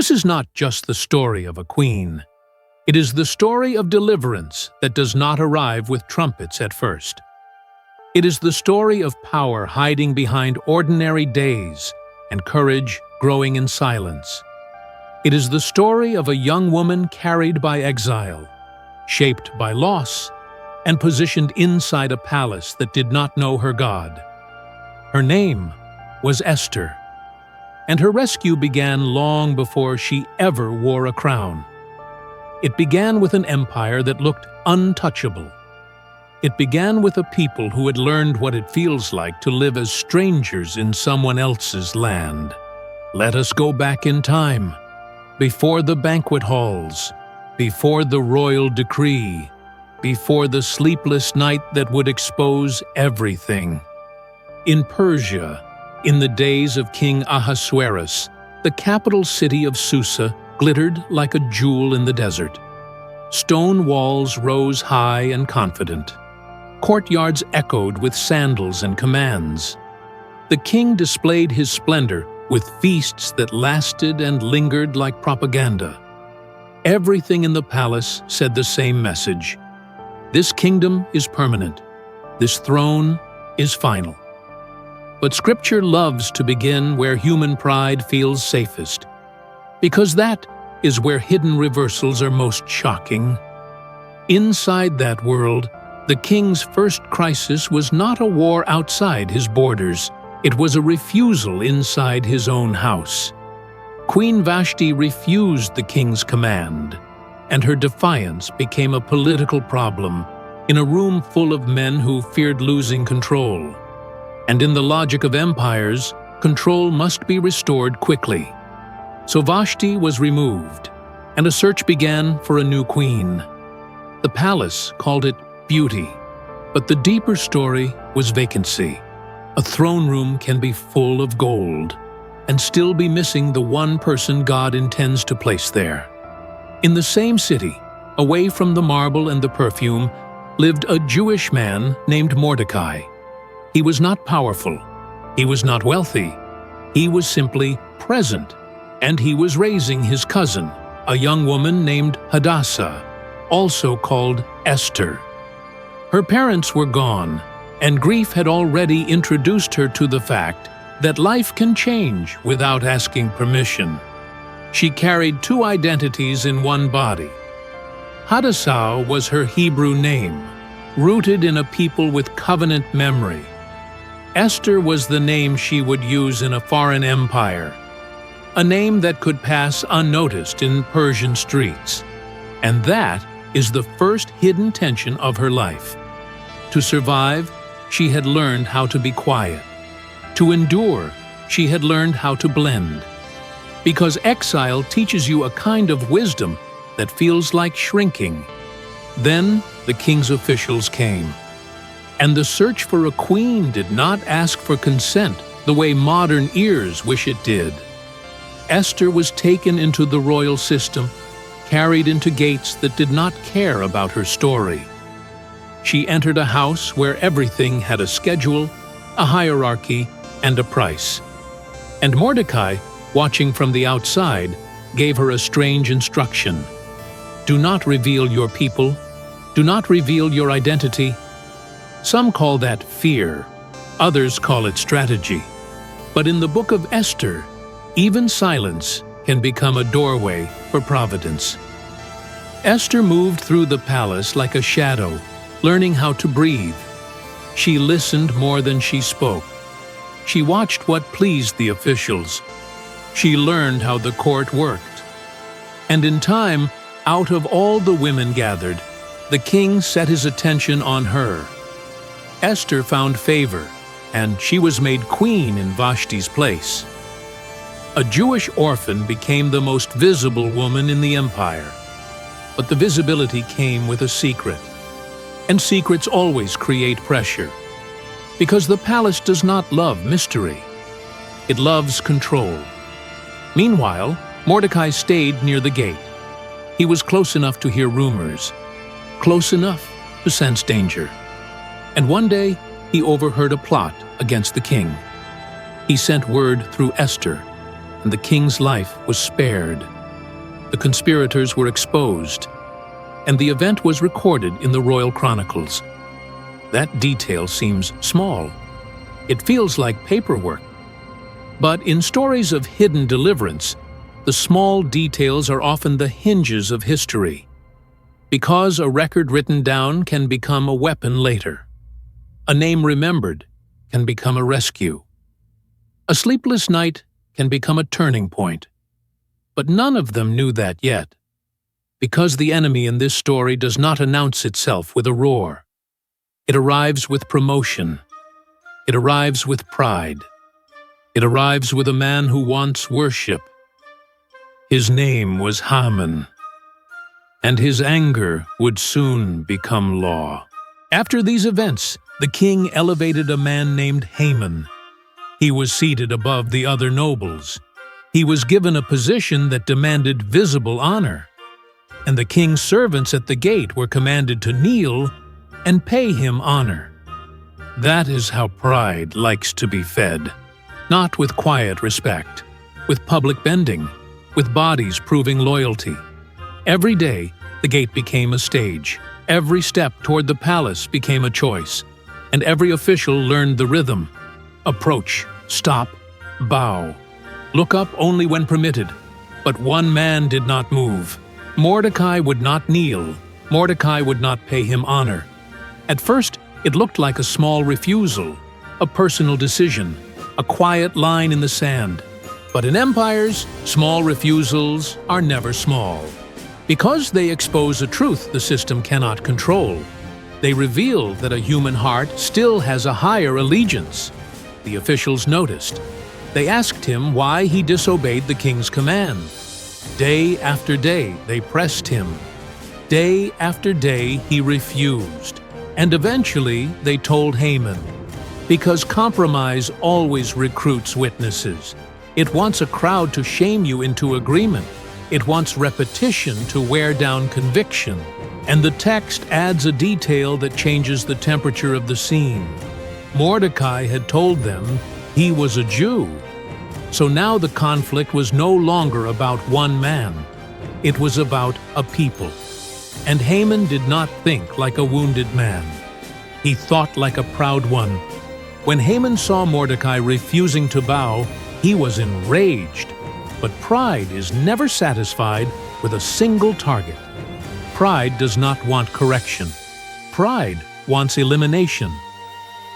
This is not just the story of a queen. It is the story of deliverance that does not arrive with trumpets at first. It is the story of power hiding behind ordinary days and courage growing in silence. It is the story of a young woman carried by exile, shaped by loss, and positioned inside a palace that did not know her God. Her name was Esther, and her rescue began long before she ever wore a crown. It began with an empire that looked untouchable. It began with a people who had learned what it feels like to live as strangers in someone else's land. Let us go back in time, before the banquet halls, before the royal decree, before the sleepless night that would expose everything. In Persia, in the days of King Ahasuerus, the capital city of Susa glittered like a jewel in the desert. Stone walls rose high and confident. Courtyards echoed with sandals and commands. The king displayed his splendor with feasts that lasted and lingered like propaganda. Everything in the palace said the same message. This kingdom is permanent. This throne is final. But Scripture loves to begin where human pride feels safest, because that is where hidden reversals are most shocking. Inside that world, the king's first crisis was not a war outside his borders. It was a refusal inside his own house. Queen Vashti refused the king's command, and her defiance became a political problem in a room full of men who feared losing control. And in the logic of empires, control must be restored quickly. So Vashti was removed, and a search began for a new queen. The palace called it beauty, but the deeper story was vacancy. A throne room can be full of gold and still be missing the one person God intends to place there. In the same city, away from the marble and the perfume, lived a Jewish man named Mordecai. He was not powerful. He was not wealthy. He was simply present, and he was raising his cousin, a young woman named Hadassah, also called Esther. Her parents were gone, and grief had already introduced her to the fact that life can change without asking permission. She carried two identities in one body. Hadassah was her Hebrew name, rooted in a people with covenant memory. Esther was the name she would use in a foreign empire, a name that could pass unnoticed in Persian streets. And that is the first hidden tension of her life. To survive, she had learned how to be quiet. To endure, she had learned how to blend. Because exile teaches you a kind of wisdom that feels like shrinking. Then the king's officials came. And the search for a queen did not ask for consent the way modern ears wish it did. Esther was taken into the royal system, carried into gates that did not care about her story. She entered a house where everything had a schedule, a hierarchy, and a price. And Mordecai, watching from the outside, gave her a strange instruction. Do not reveal your people. Do not reveal your identity. Some call that fear. Others call it strategy. But in the book of Esther, even silence can become a doorway for providence. Esther moved through the palace like a shadow, learning how to breathe. She listened more than she spoke. She watched what pleased the officials. She learned how the court worked. And in time, out of all the women gathered, the king set his attention on her. Esther found favor, and she was made queen in Vashti's place. A Jewish orphan became the most visible woman in the empire. But the visibility came with a secret. And secrets always create pressure. Because the palace does not love mystery. It loves control. Meanwhile, Mordecai stayed near the gate. He was close enough to hear rumors, close enough to sense danger. And one day, he overheard a plot against the king. He sent word through Esther. and the king's life was spared. The conspirators were exposed, and the event was recorded in the royal chronicles. That detail seems small. It feels like paperwork. But in stories of hidden deliverance, the small details are often the hinges of history, because a record written down can become a weapon later. A name remembered can become a rescue. A sleepless night can become a turning point. But none of them knew that yet, because the enemy in this story does not announce itself with a roar. It arrives with promotion. It arrives with pride. It arrives with a man who wants worship. His name was Haman, and his anger would soon become law. After these events, the king elevated a man named Haman. He was seated above the other nobles. He was given a position that demanded visible honor, and the king's servants at the gate were commanded to kneel and pay him honor. That is how pride likes to be fed, not with quiet respect, with public bending, with bodies proving loyalty. Every day, the gate became a stage. Every step toward the palace became a choice, and every official learned the rhythm. Approach, stop, bow. Look up only when permitted. But one man did not move. Mordecai would not kneel. Mordecai would not pay him honor. At first, it looked like a small refusal, a personal decision, a quiet line in the sand. But in empires, small refusals are never small. Because they expose a truth the system cannot control. They reveal that a human heart still has a higher allegiance. The officials noticed. They asked him why he disobeyed the king's command. Day after day, they pressed him. Day after day, he refused. And eventually, they told Haman. Because compromise always recruits witnesses. It wants a crowd to shame you into agreement. It wants repetition to wear down conviction. And the text adds a detail that changes the temperature of the scene. Mordecai had told them he was a Jew. So now the conflict was no longer about one man. It was about a people. And Haman did not think like a wounded man. He thought like a proud one. When Haman saw Mordecai refusing to bow, he was enraged. But pride is never satisfied with a single target. Pride does not want correction. Pride wants elimination.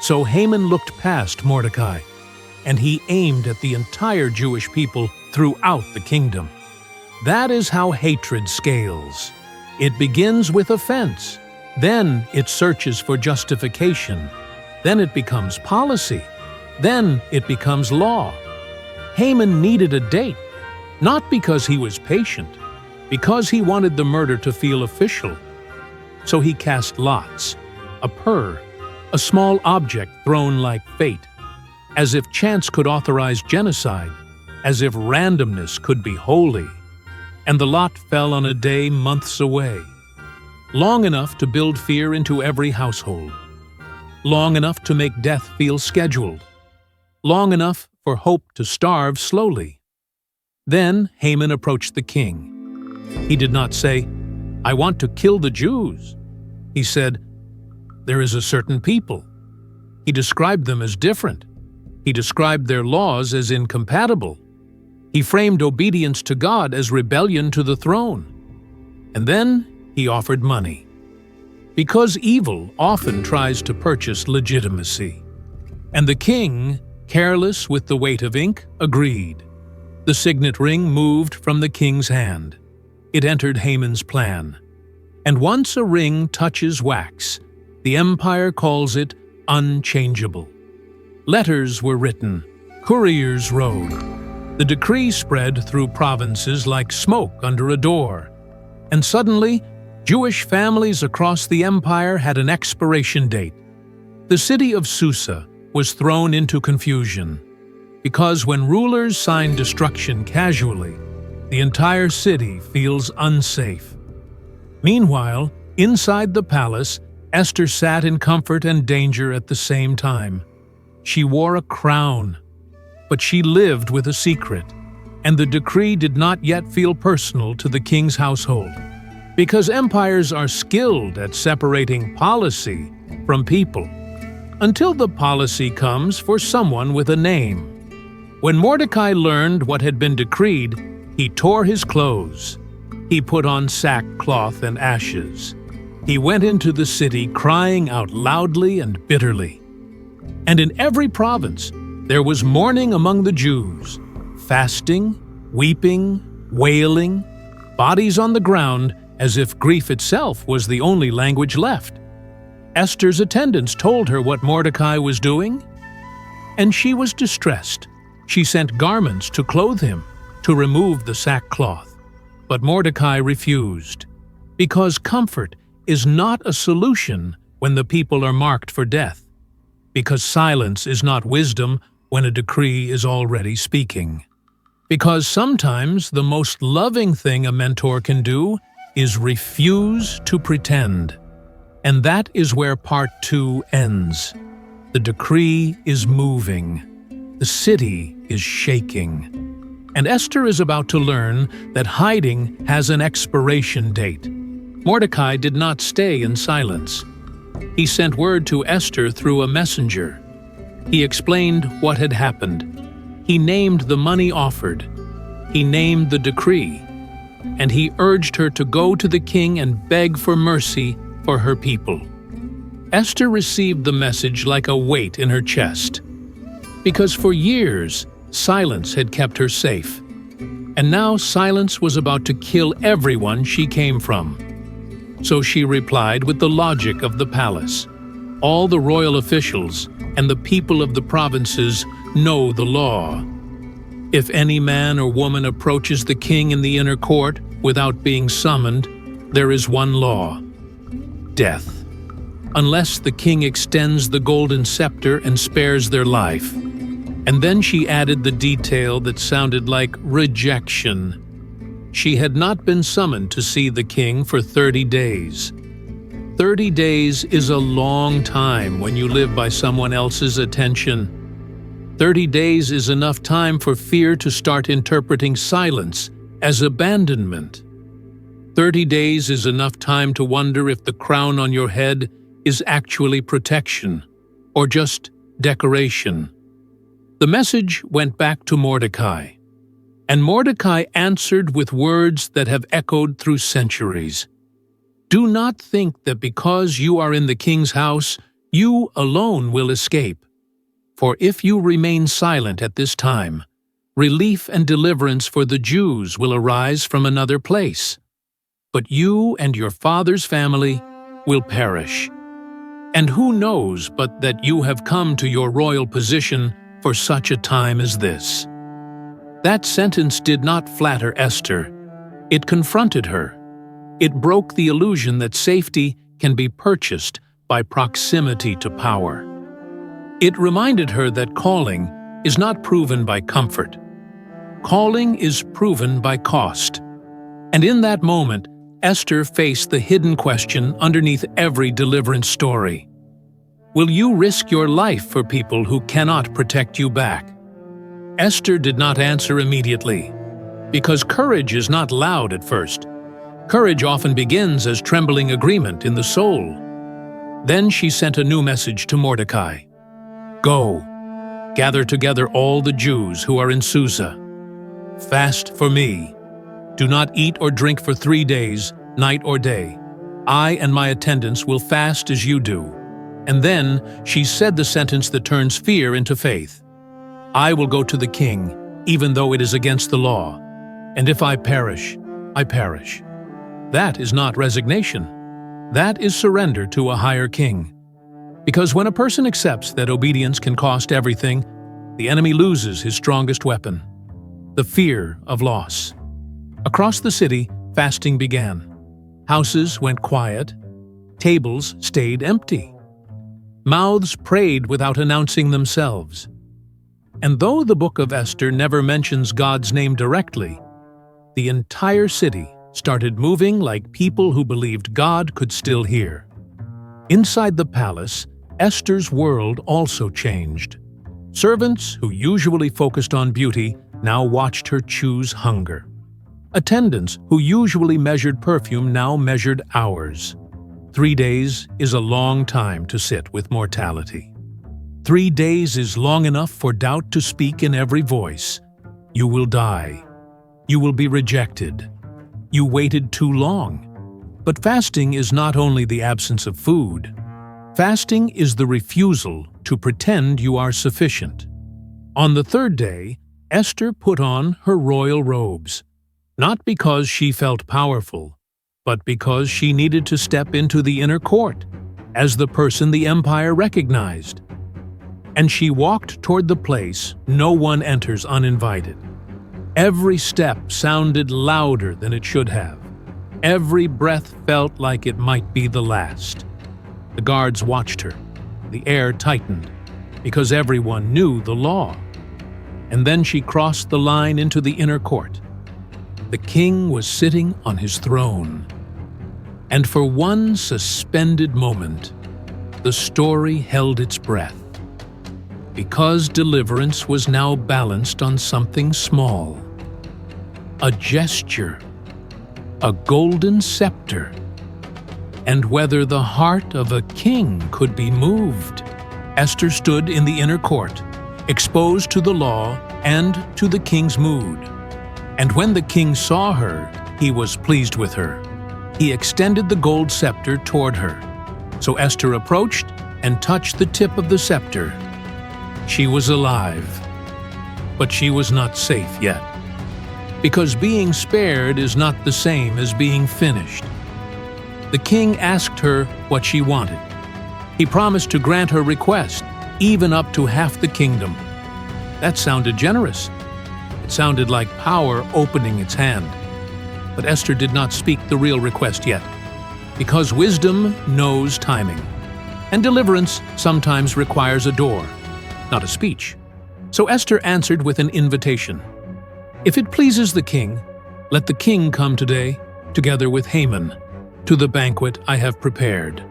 So Haman looked past Mordecai, and he aimed at the entire Jewish people throughout the kingdom. That is how hatred scales. It begins with offense. Then it searches for justification. Then it becomes policy. Then it becomes law. Haman needed a date, not because he was patient, because he wanted the murder to feel official. So he cast lots, a purr, a small object thrown like fate, as if chance could authorize genocide, as if randomness could be holy. And the lot fell on a day months away, long enough to build fear into every household, long enough to make death feel scheduled, long enough for hope to starve slowly. Then Haman approached the king. He did not say, "I want to kill the Jews." He said, "There is a certain people." He described them as different. He described their laws as incompatible. He framed obedience to God as rebellion to the throne. And then he offered money. Because evil often tries to purchase legitimacy. And the king, careless with the weight of ink, agreed. The signet ring moved from the king's hand. It entered Haman's plan. And once a ring touches wax, the empire calls it unchangeable. Letters were written, couriers rode. The decree spread through provinces like smoke under a door. And suddenly, Jewish families across the empire had an expiration date. The city of Susa was thrown into confusion, because when rulers sign destruction casually, the entire city feels unsafe. Meanwhile, inside the palace, Esther sat in comfort and danger at the same time. She wore a crown, but she lived with a secret, and the decree did not yet feel personal to the king's household, because empires are skilled at separating policy from people, until the policy comes for someone with a name. When Mordecai learned what had been decreed, he tore his clothes. He put on sackcloth and ashes. He went into the city crying out loudly and bitterly. And in every province there was mourning among the Jews, fasting, weeping, wailing, bodies on the ground, as if grief itself was the only language left. Esther's attendants told her what Mordecai was doing, and she was distressed. She sent garments to clothe him, to remove the sackcloth. But Mordecai refused, because comfort is not a solution when the people are marked for death, because silence is not wisdom when a decree is already speaking. Because sometimes the most loving thing a mentor can do is refuse to pretend. And that is where part 2 ends. The decree is moving. The city is shaking. And Esther is about to learn that hiding has an expiration date. Mordecai did not stay in silence. He sent word to Esther through a messenger. He explained what had happened. He named the money offered. He named the decree. And he urged her to go to the king and beg for mercy for her people. Esther received the message like a weight in her chest, because for years silence had kept her safe, and now silence was about to kill everyone she came from. So she replied with the logic of the palace. All the royal officials and the people of the provinces know the law. If any man or woman approaches the king in the inner court without being summoned, there is one law: death, unless the king extends the golden scepter and spares their life. And then she added the detail that sounded like rejection. She had not been summoned to see the king for 30 days. 30 days is a long time when you live by someone else's attention. 30 days is enough time for fear to start interpreting silence as abandonment. 30 days is enough time to wonder if the crown on your head is actually protection or just decoration. The message went back to Mordecai, and Mordecai answered with words that have echoed through centuries. Do not think that because you are in the king's house, you alone will escape. For if you remain silent at this time, relief and deliverance for the Jews will arise from another place. But you and your father's family will perish. And who knows but that you have come to your royal position for such a time as this? That sentence did not flatter Esther. It confronted her. It broke the illusion that safety can be purchased by proximity to power. It reminded her that calling is not proven by comfort. Calling is proven by cost. And in that moment, Esther faced the hidden question underneath every deliverance story. Will you risk your life for people who cannot protect you back? Esther did not answer immediately, because courage is not loud at first. Courage often begins as trembling agreement in the soul. Then she sent a new message to Mordecai. Go, gather together all the Jews who are in Susa. Fast for me. Do not eat or drink for 3 days, night or day. I and my attendants will fast as you do. And then she said the sentence that turns fear into faith. I will go to the king, even though it is against the law. And if I perish, I perish. That is not resignation. That is surrender to a higher king. Because when a person accepts that obedience can cost everything, the enemy loses his strongest weapon: the fear of loss. Across the city, fasting began. Houses went quiet. Tables stayed empty. Mouths prayed without announcing themselves. And though the book of Esther never mentions God's name directly, the entire city started moving like people who believed God could still hear. Inside the palace, Esther's world also changed. Servants who usually focused on beauty now watched her choose hunger. Attendants who usually measured perfume now measured hours. 3 days is a long time to sit with mortality. 3 days is long enough for doubt to speak in every voice. You will die. You will be rejected. You waited too long. But fasting is not only the absence of food. Fasting is the refusal to pretend you are sufficient. On the 3rd day, Esther put on her royal robes, not because she felt powerful, but because she needed to step into the inner court as the person the empire recognized. And she walked toward the place no one enters uninvited. Every step sounded louder than it should have. Every breath felt like it might be the last. The guards watched her. The air tightened, because everyone knew the law. And then she crossed the line into the inner court. The king was sitting on his throne. And for one suspended moment, the story held its breath. Because deliverance was now balanced on something small. A gesture. A golden scepter. And whether the heart of a king could be moved. Esther stood in the inner court, exposed to the law and to the king's mood. And when the king saw her, he was pleased with her. He extended the gold scepter toward her. So Esther approached and touched the tip of the scepter. She was alive, but she was not safe yet. Because being spared is not the same as being finished. The king asked her what she wanted. He promised to grant her request, even up to half the kingdom. That sounded generous. It sounded like power opening its hand. But Esther did not speak the real request yet, because wisdom knows timing. And deliverance sometimes requires a door, not a speech. So Esther answered with an invitation. If it pleases the king, let the king come today, together with Haman, to the banquet I have prepared.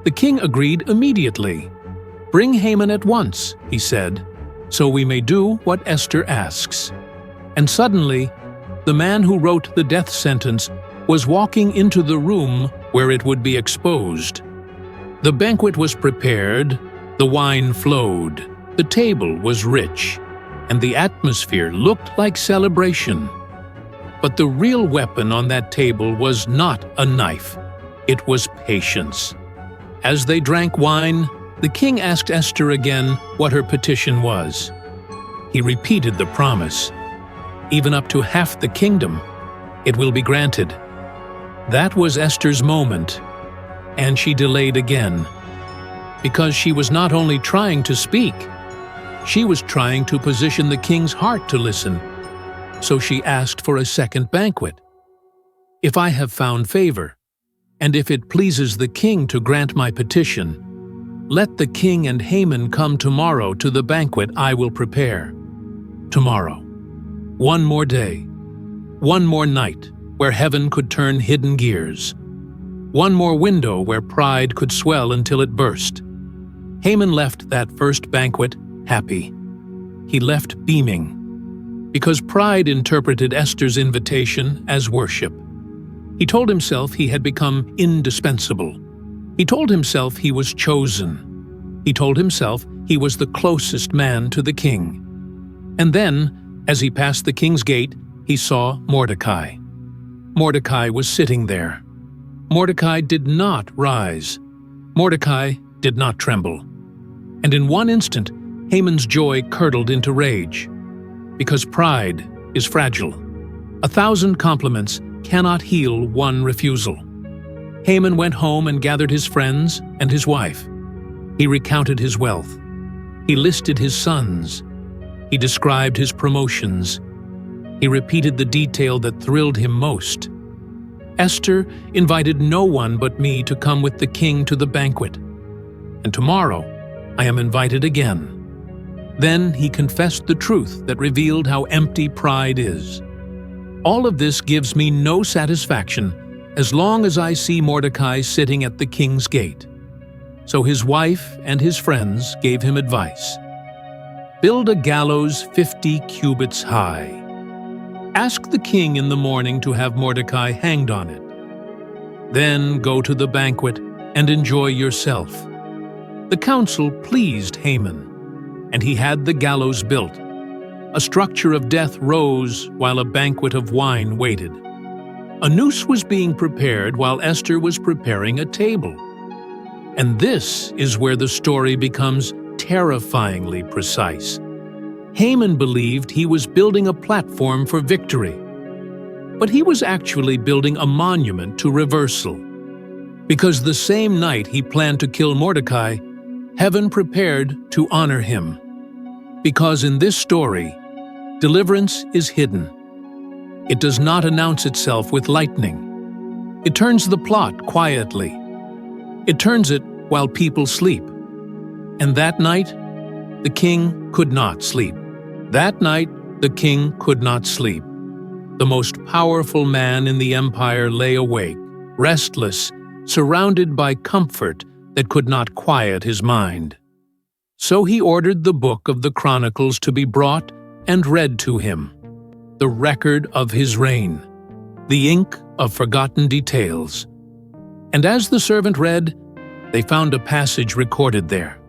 The king agreed immediately. Bring Haman at once, he said, so we may do what Esther asks. And suddenly, the man who wrote the death sentence was walking into the room where it would be exposed. The banquet was prepared, the wine flowed, the table was rich, and the atmosphere looked like celebration. But the real weapon on that table was not a knife. It was patience. As they drank wine, the king asked Esther again what her petition was. He repeated the promise. Even up to half the kingdom, it will be granted. That was Esther's moment, and she delayed again. Because she was not only trying to speak, she was trying to position the king's heart to listen. So she asked for a second banquet. If I have found favor, and if it pleases the king to grant my petition, let the king and Haman come tomorrow to the banquet I will prepare. Tomorrow. One more day. One more night where heaven could turn hidden gears. One more window where pride could swell until it burst. Haman left that first banquet happy. He left beaming. Because pride interpreted Esther's invitation as worship. He told himself he had become indispensable. He told himself he was chosen. He told himself he was the closest man to the king. And then, as he passed the king's gate, he saw Mordecai. Mordecai was sitting there. Mordecai did not rise. Mordecai did not tremble. And in one instant, Haman's joy curdled into rage. Because pride is fragile. 1,000 compliments cannot heal one refusal. Haman went home and gathered his friends and his wife. He recounted his wealth. He listed his sons. He described his promotions. He repeated the detail that thrilled him most. Esther invited no one but me to come with the king to the banquet. And tomorrow, I am invited again. Then he confessed the truth that revealed how empty pride is. All of this gives me no satisfaction as long as I see Mordecai sitting at the king's gate. So his wife and his friends gave him advice. Build a gallows 50 cubits high. Ask the king in the morning to have Mordecai hanged on it. Then go to the banquet and enjoy yourself." The council pleased Haman, and he had the gallows built. A structure of death rose while a banquet of wine waited. A noose was being prepared while Esther was preparing a table. And this is where the story becomes terrifyingly precise. Haman believed he was building a platform for victory, but he was actually building a monument to reversal. Because the same night he planned to kill Mordecai, heaven prepared to honor him. Because in this story, deliverance is hidden. It does not announce itself with lightning. It turns the plot quietly. It turns it while people sleep. And that night, the king could not sleep. That night, the king could not sleep. The most powerful man in the empire lay awake, restless, surrounded by comfort that could not quiet his mind. So he ordered the book of the Chronicles to be brought and read to him, the record of his reign, the ink of forgotten details. And as the servant read, they found a passage recorded there.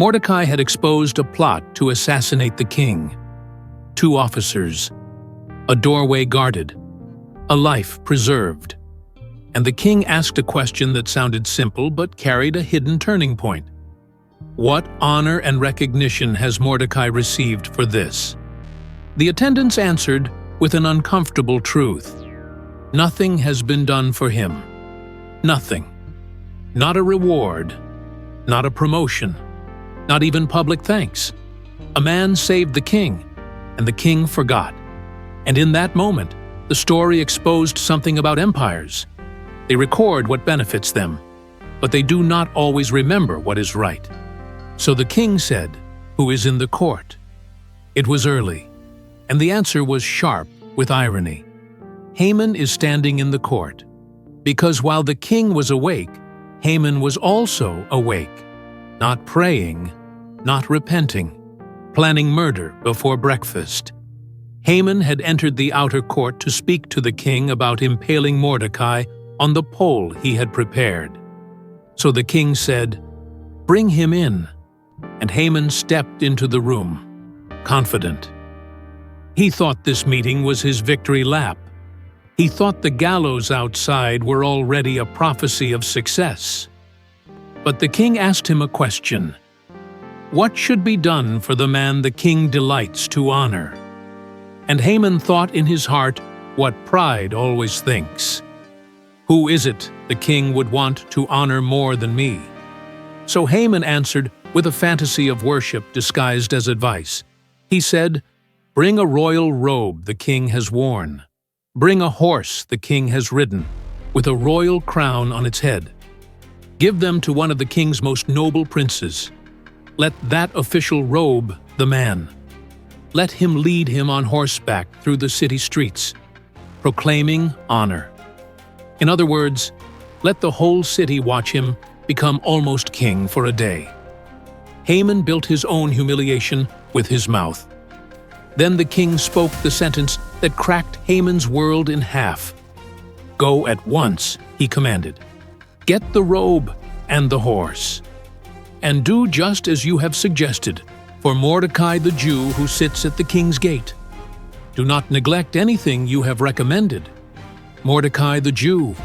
Mordecai had exposed a plot to assassinate the king. 2 officers, a doorway guarded, a life preserved. And the king asked a question that sounded simple but carried a hidden turning point. What honor and recognition has Mordecai received for this? The attendants answered with an uncomfortable truth. Nothing has been done for him. Nothing. Not a reward, not a promotion, not even public thanks. A man saved the king, and the king forgot. And in that moment, the story exposed something about empires. They record what benefits them, but they do not always remember what is right. So the king said, "Who is in the court?" It was early, and the answer was sharp with irony. Haman is standing in the court, because while the king was awake, Haman was also awake, not praying, not repenting, planning murder before breakfast. Haman had entered the outer court to speak to the king about impaling Mordecai on the pole he had prepared. So the king said, "Bring him in." And Haman stepped into the room, confident. He thought this meeting was his victory lap. He thought the gallows outside were already a prophecy of success. But the king asked him a question. What should be done for the man the king delights to honor? And Haman thought in his heart what pride always thinks. Who is it the king would want to honor more than me? So Haman answered with a fantasy of worship disguised as advice. He said, "Bring a royal robe the king has worn. Bring a horse the king has ridden, with a royal crown on its head. Give them to one of the king's most noble princes. Let that official robe the man. Let him lead him on horseback through the city streets, proclaiming honor. In other words, let the whole city watch him become almost king for a day." Haman built his own humiliation with his mouth. Then the king spoke the sentence that cracked Haman's world in half. "Go at once," he commanded. "Get the robe and the horse. And do just as you have suggested for Mordecai the Jew who sits at the king's gate. Do not neglect anything you have recommended. Mordecai the Jew,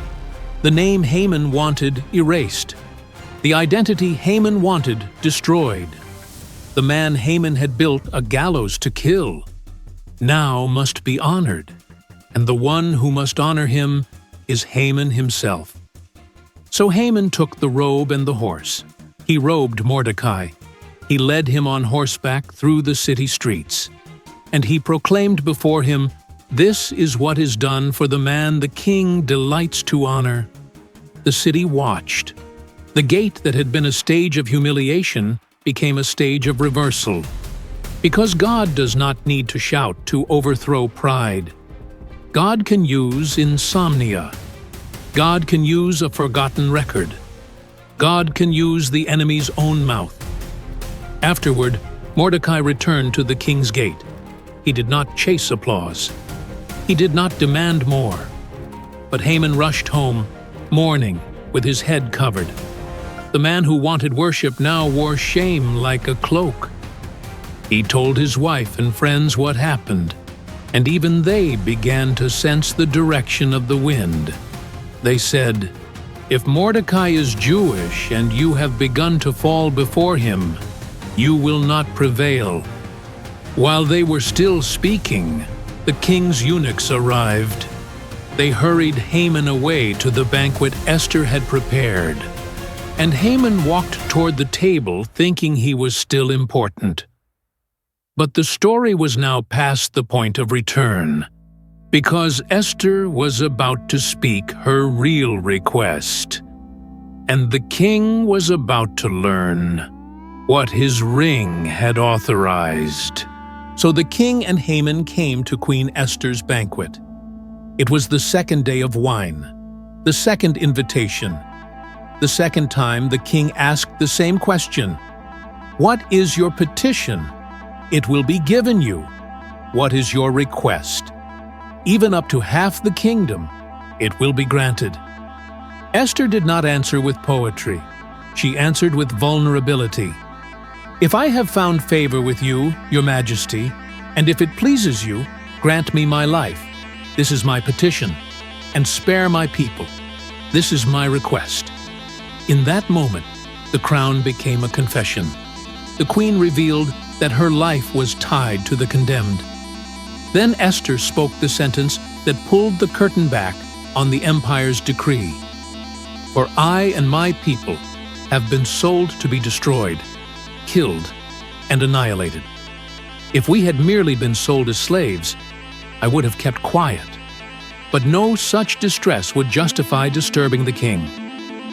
the name Haman wanted erased, the identity Haman wanted destroyed. The man Haman had built a gallows to kill, now must be honored, and the one who must honor him is Haman himself." So Haman took the robe and the horse. He robed Mordecai. He led him on horseback through the city streets. And he proclaimed before him, "This is what is done for the man the king delights to honor." The city watched. The gate that had been a stage of humiliation became a stage of reversal. Because God does not need to shout to overthrow pride. God can use insomnia. God can use a forgotten record. God can use the enemy's own mouth. Afterward, Mordecai returned to the king's gate. He did not chase applause. He did not demand more. But Haman rushed home, mourning, with his head covered. The man who wanted worship now wore shame like a cloak. He told his wife and friends what happened, and even they began to sense the direction of the wind. They said, "If Mordecai is Jewish and you have begun to fall before him, you will not prevail." While they were still speaking, the king's eunuchs arrived. They hurried Haman away to the banquet Esther had prepared. And Haman walked toward the table thinking he was still important. But the story was now past the point of return, because Esther was about to speak her real request, and the king was about to learn what his ring had authorized. So the king and Haman came to Queen Esther's banquet. It was the second day of wine, the second invitation. The second time the king asked the same question. "What is your petition? It will be given you. What is your request? Even up to half the kingdom, it will be granted." Esther did not answer with poetry. She answered with vulnerability. "If I have found favor with you, your majesty, and if it pleases you, grant me my life. This is my petition, and spare my people. This is my request." In that moment, the crown became a confession. The queen revealed that her life was tied to the condemned. Then Esther spoke the sentence that pulled the curtain back on the empire's decree. "For I and my people have been sold to be destroyed, killed, and annihilated. If we had merely been sold as slaves, I would have kept quiet. But no such distress would justify disturbing the king."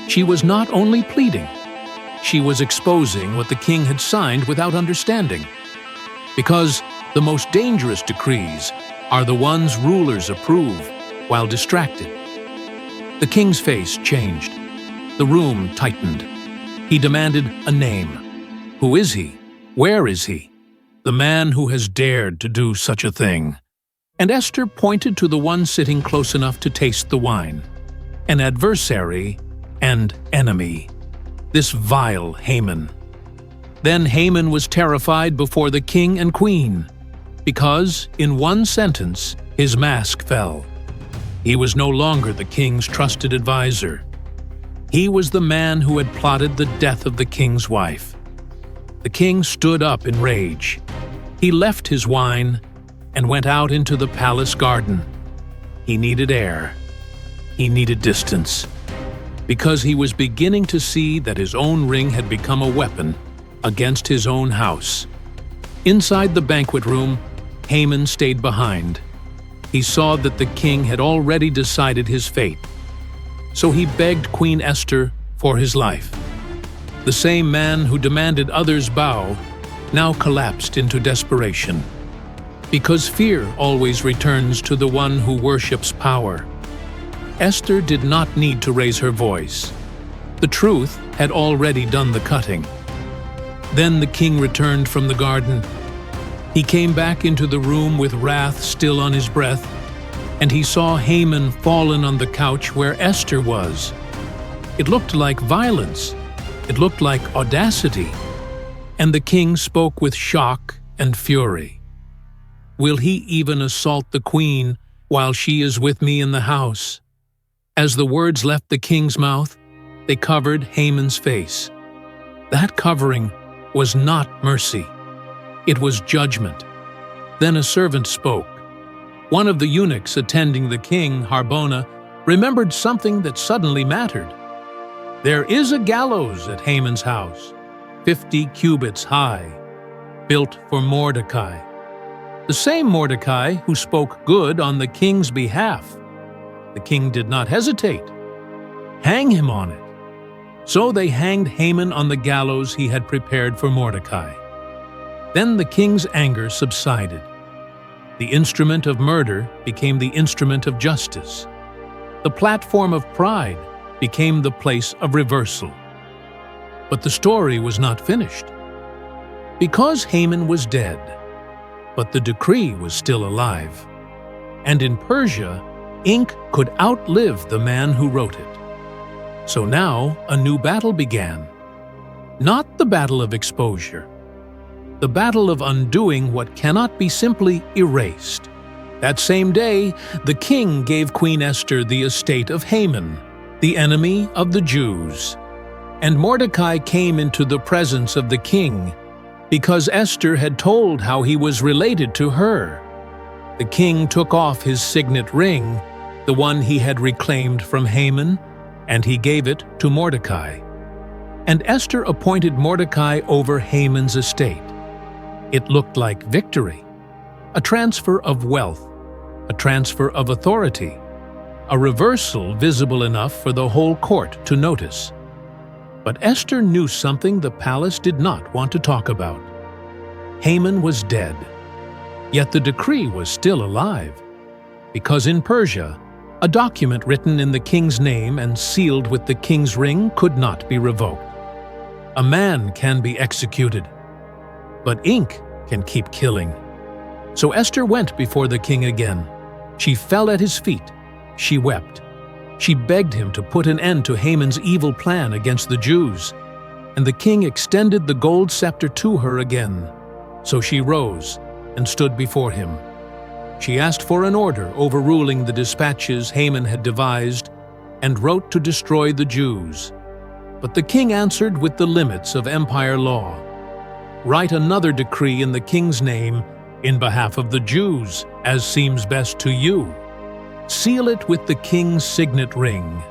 She was not only pleading, she was exposing what the king had signed without understanding. Because the most dangerous decrees are the ones rulers approve while distracted. The king's face changed. The room tightened. He demanded a name. Who is he? Where is he? The man who has dared to do such a thing. And Esther pointed to the one sitting close enough to taste the wine. An adversary and enemy. This vile Haman. Then Haman was terrified before the king and queen, because, in one sentence, his mask fell. He was no longer the king's trusted advisor. He was the man who had plotted the death of the king's wife. The king stood up in rage. He left his wine and went out into the palace garden. He needed air. He needed distance. Because he was beginning to see that his own ring had become a weapon against his own house. Inside the banquet room, Haman stayed behind. He saw that the king had already decided his fate. So he begged Queen Esther for his life. The same man who demanded others bow now collapsed into desperation. Because fear always returns to the one who worships power. Esther did not need to raise her voice. The truth had already done the cutting. Then the king returned from the garden. He came back into the room with wrath still on his breath, and he saw Haman fallen on the couch where Esther was. It looked like violence. It looked like audacity. And the king spoke with shock and fury. "Will he even assault the queen while she is with me in the house?" As the words left the king's mouth, they covered Haman's face. That covering was not mercy. It was judgment. Then a servant spoke. One of the eunuchs attending the king, Harbona, remembered something that suddenly mattered. There is a gallows at Haman's house, 50 cubits high, built for Mordecai. The same Mordecai who spoke good on the king's behalf. The king did not hesitate. Hang him on it. So they hanged Haman on the gallows he had prepared for Mordecai. Then the king's anger subsided. The instrument of murder became the instrument of justice. The platform of pride became the place of reversal. But the story was not finished. because Haman was dead, but the decree was still alive. And in Persia, ink could outlive the man who wrote it. So now a new battle began. Not the battle of exposure, the battle of undoing what cannot be simply erased. That same day, the king gave Queen Esther the estate of Haman, the enemy of the Jews. And Mordecai came into the presence of the king, because Esther had told how he was related to her. The king took off his signet ring, the one he had reclaimed from Haman, and he gave it to Mordecai. And Esther appointed Mordecai over Haman's estate. It looked like victory, a transfer of wealth, a transfer of authority, a reversal visible enough for the whole court to notice. But Esther knew something the palace did not want to talk about. Haman was dead, yet the decree was still alive, because in Persia, a document written in the king's name and sealed with the king's ring could not be revoked. A man can be executed, but ink can keep killing. So Esther went before the king again. She fell at his feet. She wept. She begged him to put an end to Haman's evil plan against the Jews. And the king extended the gold scepter to her again. So she rose and stood before him. She asked for an order overruling the dispatches Haman had devised and wrote to destroy the Jews. But the king answered with the limits of empire law. Write another decree in the king's name in behalf of the Jews, as seems best to you. Seal it with the king's signet ring.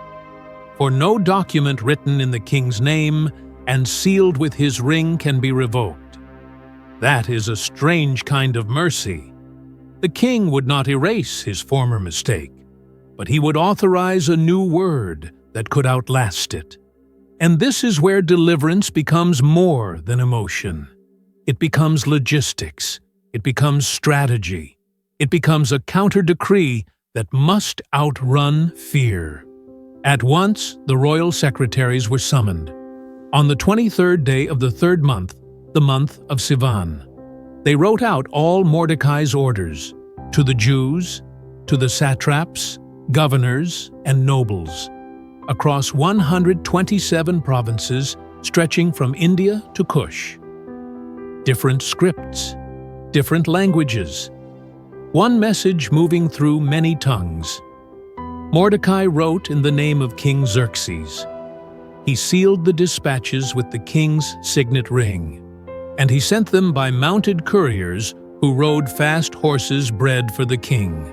For no document written in the king's name and sealed with his ring can be revoked. That is a strange kind of mercy. The king would not erase his former mistake, but he would authorize a new word that could outlast it. And this is where deliverance becomes more than emotion. It becomes logistics. It becomes strategy. It becomes a counter-decree that must outrun fear. At once, the royal secretaries were summoned. On the 23rd day of the 3rd month, the month of Sivan, they wrote out all Mordecai's orders to the Jews, to the satraps, governors, and nobles, across 127 provinces stretching from India to Kush. Different scripts, different languages, one message moving through many tongues. Mordecai wrote in the name of King Xerxes. He sealed the dispatches with the king's signet ring, and he sent them by mounted couriers who rode fast horses bred for the king.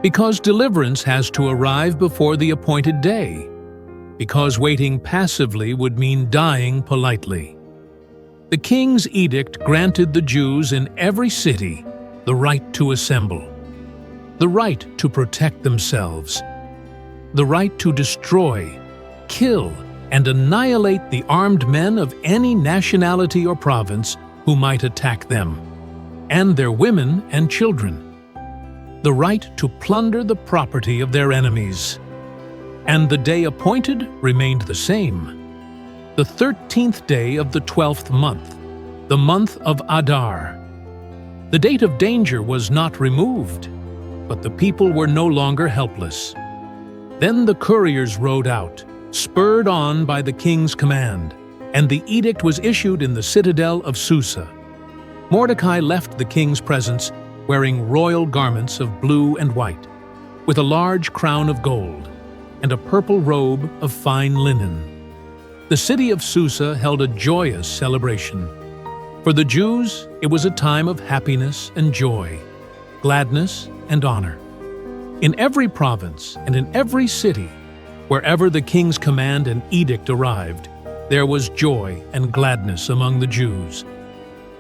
Because deliverance has to arrive before the appointed day. Because waiting passively would mean dying politely. The king's edict granted the Jews in every city the right to assemble, the right to protect themselves, the right to destroy, kill, and annihilate the armed men of any nationality or province who might attack them, and their women and children, the right to plunder the property of their enemies. And the day appointed remained the same. The 13th day of the 12th month, the month of Adar. The date of danger was not removed, but the people were no longer helpless. Then the couriers rode out, spurred on by the king's command, and the edict was issued in the citadel of Susa. Mordecai left the king's presence wearing royal garments of blue and white, with a large crown of gold, and a purple robe of fine linen. The city of Susa held a joyous celebration. For the Jews, it was a time of happiness and joy, gladness and honor. In every province and in every city, wherever the king's command and edict arrived, there was joy and gladness among the Jews.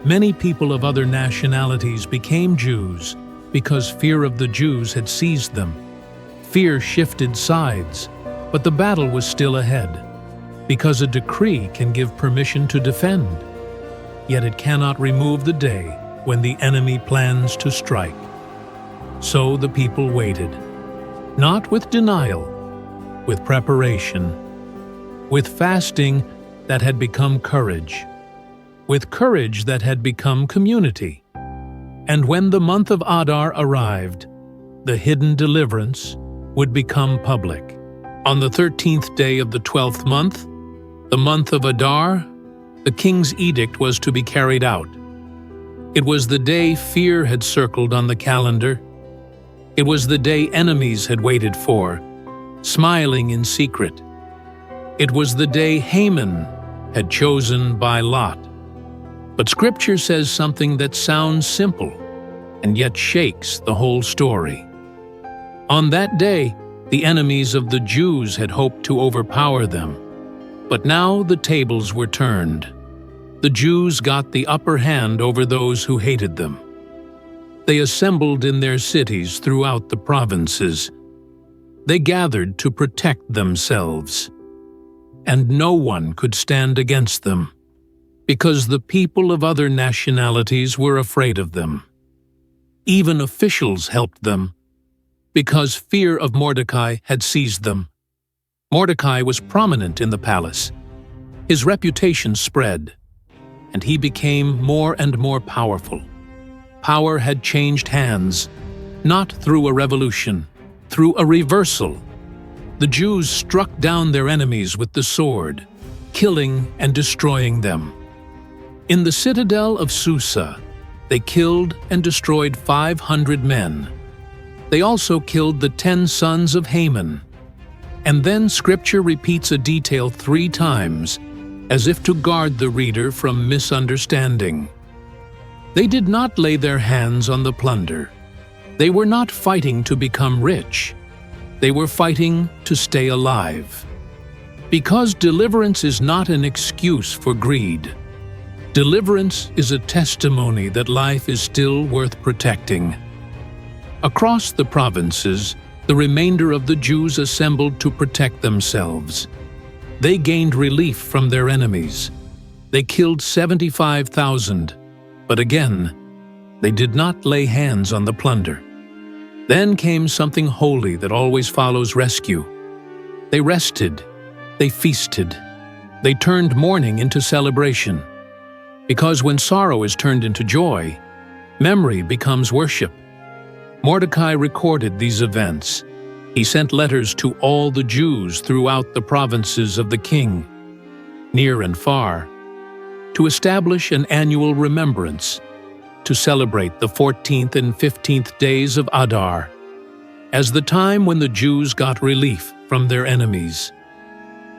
Many people of other nationalities became Jews because fear of the Jews had seized them. Fear shifted sides, but the battle was still ahead, because a decree can give permission to defend, yet it cannot remove the day when the enemy plans to strike. So the people waited, not with denial, with preparation, with fasting that had become courage. with courage that had become community. And when the month of Adar arrived, the hidden deliverance would become public. On the 13th day of the 12th month, the month of Adar, the king's edict was to be carried out. It was the day fear had circled on the calendar. It was the day enemies had waited for, smiling in secret. It was the day Haman had chosen by lot. But Scripture says something that sounds simple and yet shakes the whole story. On that day, the enemies of the Jews had hoped to overpower them. But now the tables were turned. The Jews got the upper hand over those who hated them. They assembled in their cities throughout the provinces. They gathered to protect themselves. And no one could stand against them, because the people of other nationalities were afraid of them. Even officials helped them, because fear of Mordecai had seized them. Mordecai was prominent in the palace. His reputation spread, and he became more and more powerful. Power had changed hands, not through a revolution, through a reversal. The Jews struck down their enemies with the sword, killing and destroying them. In the citadel of Susa, they killed and destroyed 500 men. They also killed the 10 sons of Haman. And then Scripture repeats a detail 3 times, as if to guard the reader from misunderstanding. They did not lay their hands on the plunder. They were not fighting to become rich. They were fighting to stay alive. Because deliverance is not an excuse for greed. Deliverance is a testimony that life is still worth protecting. Across the provinces, the remainder of the Jews assembled to protect themselves. They gained relief from their enemies. They killed 75,000, but again, they did not lay hands on the plunder. Then came something holy that always follows rescue. They rested, they feasted, they turned mourning into celebration. Because when sorrow is turned into joy, memory becomes worship. Mordecai recorded these events. He sent letters to all the Jews throughout the provinces of the king, near and far, to establish an annual remembrance, to celebrate the 14th and 15th days of Adar, as the time when the Jews got relief from their enemies,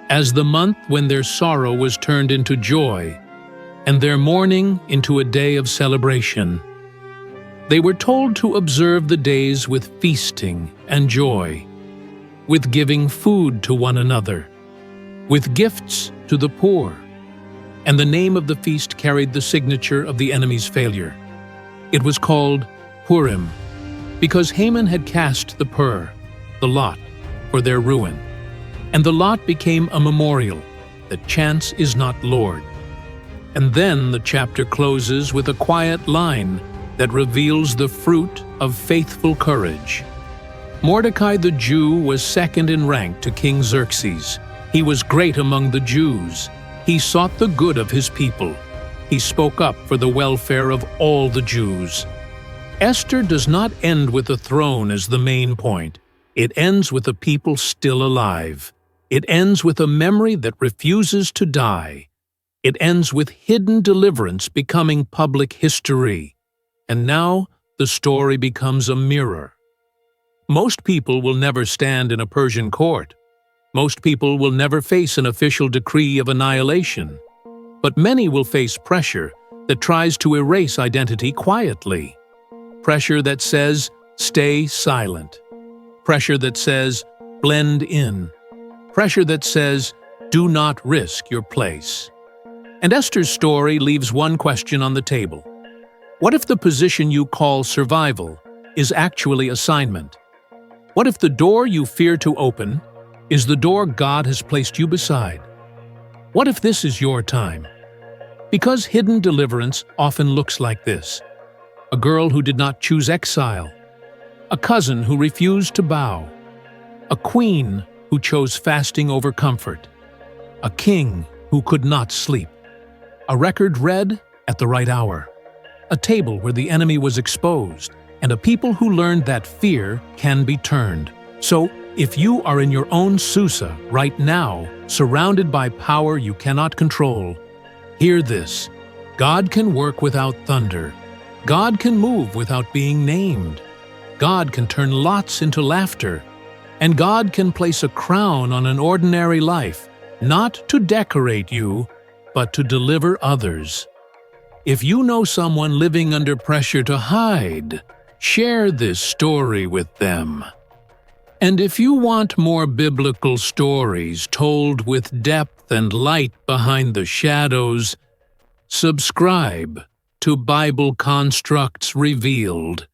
as the month when their sorrow was turned into joy, and their mourning into a day of celebration. They were told to observe the days with feasting and joy, with giving food to one another, with gifts to the poor, and the name of the feast carried the signature of the enemy's failure. It was called Purim, because Haman had cast the pur, the lot, for their ruin, and the lot became a memorial that chance is not Lord. And then the chapter closes with a quiet line that reveals the fruit of faithful courage. Mordecai the Jew was second in rank to King Xerxes. He was great among the Jews. He sought the good of his people. He spoke up for the welfare of all the Jews. Esther does not end with the throne as the main point. It ends with a people still alive. It ends with a memory that refuses to die. It ends with hidden deliverance becoming public history. And now the story becomes a mirror. Most people will never stand in a Persian court. Most people will never face an official decree of annihilation. But many will face pressure that tries to erase identity quietly. Pressure that says, stay silent. Pressure that says, blend in. Pressure that says, do not risk your place. And Esther's story leaves one question on the table. What if the position you call survival is actually assignment? What if the door you fear to open is the door God has placed you beside? What if this is your time? Because hidden deliverance often looks like this. A girl who did not choose exile. A cousin who refused to bow. A queen who chose fasting over comfort. A king who could not sleep. a record read at the right hour, a table where the enemy was exposed, and a people who learned that fear can be turned. So, if you are in your own Susa right now, surrounded by power you cannot control, hear this. God can work without thunder. God can move without being named. God can turn lots into laughter. And God can place a crown on an ordinary life, not to decorate you, but to deliver others. If you know someone living under pressure to hide, share this story with them. And if you want more biblical stories told with depth and light behind the shadows, subscribe to Bible Constructs Revealed.